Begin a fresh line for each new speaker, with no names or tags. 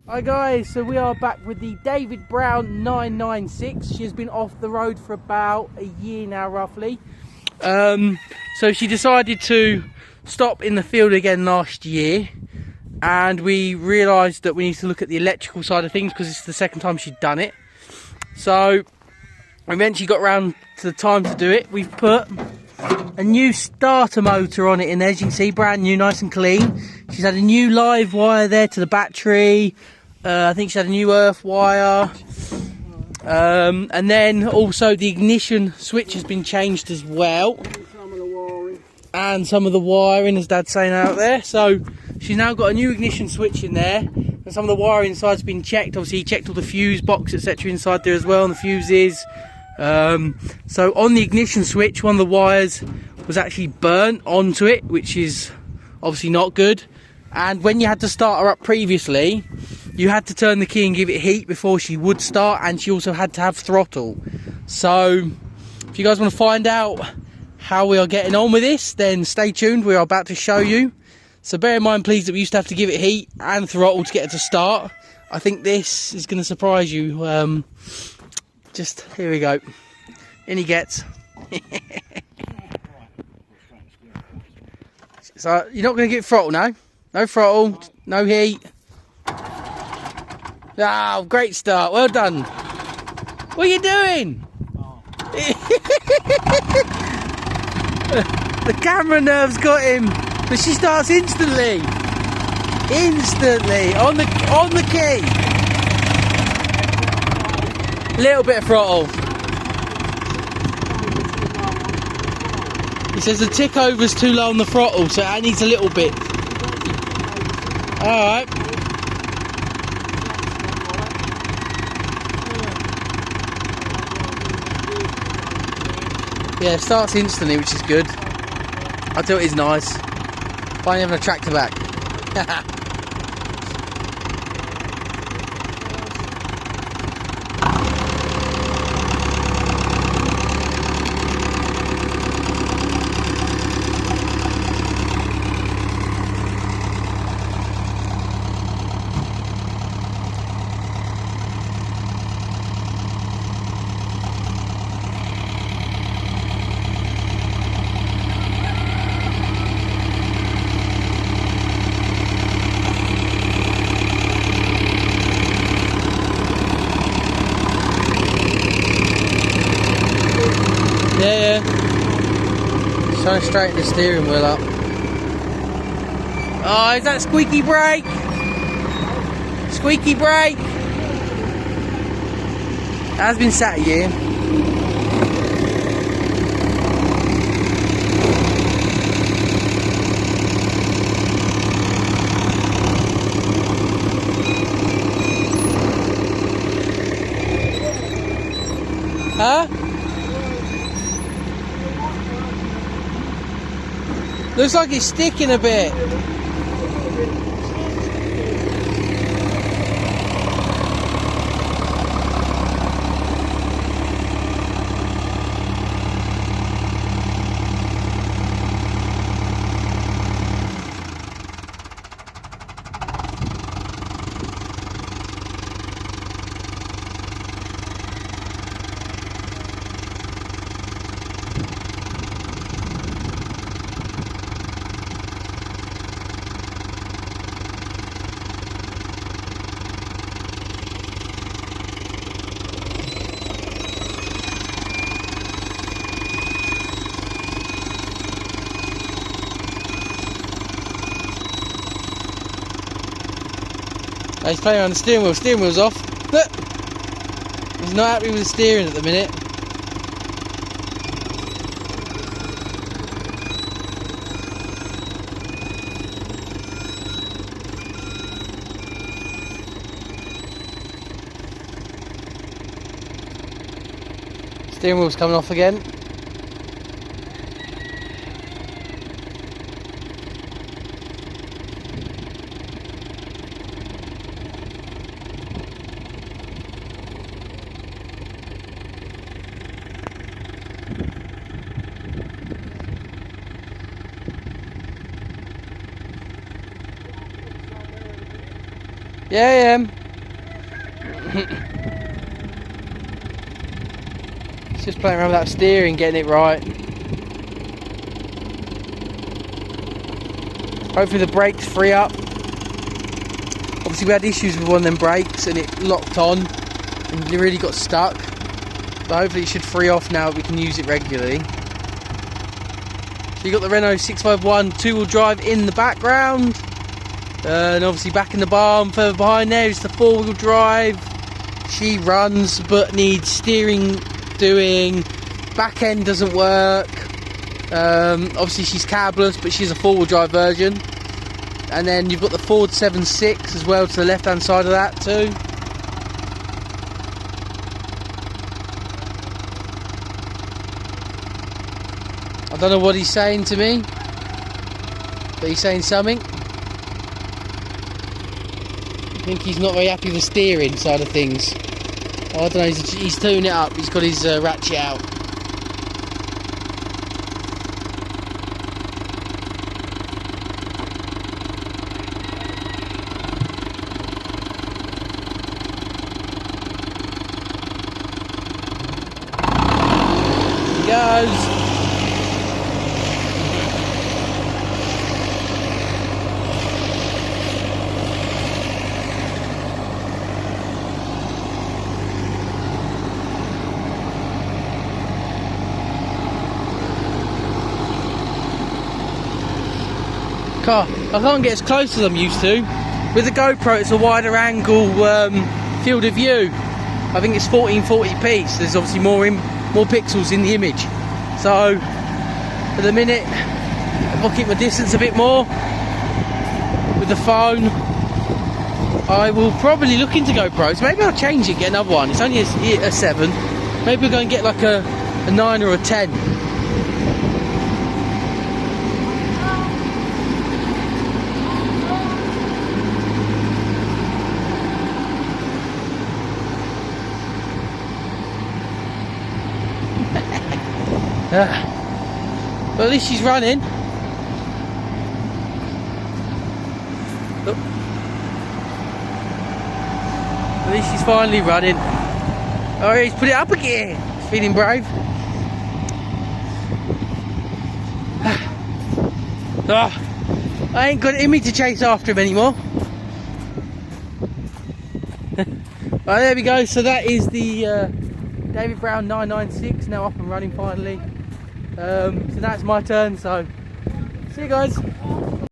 Hi guys, so we are back with the David Brown 996. She's been off the road for about a year now roughly. So she decided to stop in the field again last year, and we realised that we need to look at the electrical side of things because it's the second time she'd done it. So we eventually got around to the time to do it. We've put a new starter motor on it in there, as you can see, brand new, nice and clean. She's had a new live wire there to the battery. I think she had a new earth wire. And then also the ignition switch has been changed as well. And some of the wiring, as Dad's saying out there. So she's now got a new ignition switch in there. And some of the wiring inside's been checked. Obviously he checked all the fuse box, etc. inside there as well, and the fuses. So on the ignition switch, one of the wires was actually burnt onto it, which is obviously not good. And when you had to start her up previously, you had to turn the key and give it heat before she would start, and she also had to have throttle. So if you guys want to find out how we are getting on with this, then stay tuned, we are about to show you. So bear in mind please that we used to have to give it heat and throttle to get it to start. I think this is going to surprise you. Just here we go, in he gets. So you're not going to get throttle now? No throttle, no heat. Oh, great start, well done. What are you doing? Oh. The camera nerves got him, but she starts instantly. Instantly, on the key. Little bit of throttle. He says the tick over's too low on the throttle, so it needs a little bit. Alright. Yeah, it starts instantly, which is good. I tell it is nice. Finally having a tractor back. Yeah. Just trying to straighten the steering wheel up. Oh, is that squeaky brake? Squeaky brake. That has been sat here. Huh? Looks like it's sticking a bit. He's playing on the steering wheel. Steering wheel's off. Look. He's not happy with the steering at the minute. Steering wheel's coming off again. Yeah, I am. It's just playing around with that steering, getting it right. Hopefully the brakes free up. Obviously we had issues with one of them brakes and it locked on and it really got stuck. But hopefully it should free off now that we can use it regularly. So you got the Renault 651 two-wheel drive in the background. And obviously back in the barn, further behind there is the four-wheel drive. She runs but needs steering doing. Back end doesn't work. Obviously she's cabless, but she's a four-wheel drive version. And then you've got the Ford 7.6 as well to the left-hand side of that too. I don't know what he's saying to me, but he's saying something. I think he's not very happy with the steering side of things. I don't know, he's tuning it up, he's got his ratchet out. He goes. I can't get as close as I'm used to. With the GoPro it's a wider angle field of view. I think it's 1440p, so there's obviously more pixels in the image. So at the minute, if I keep my distance a bit more with the phone, I will probably look into GoPros. Maybe I'll change it, get another one. It's only a 7. Maybe we'll go and get like a 9 or a 10. But at least she's running. Oh. At least she's finally running. Oh, he's put it up again. He's feeling brave. Oh, I ain't got it in me to chase after him anymore. Right, there we go. So that is the David Brown 996 now up and running finally. So now it's my turn, so see you guys.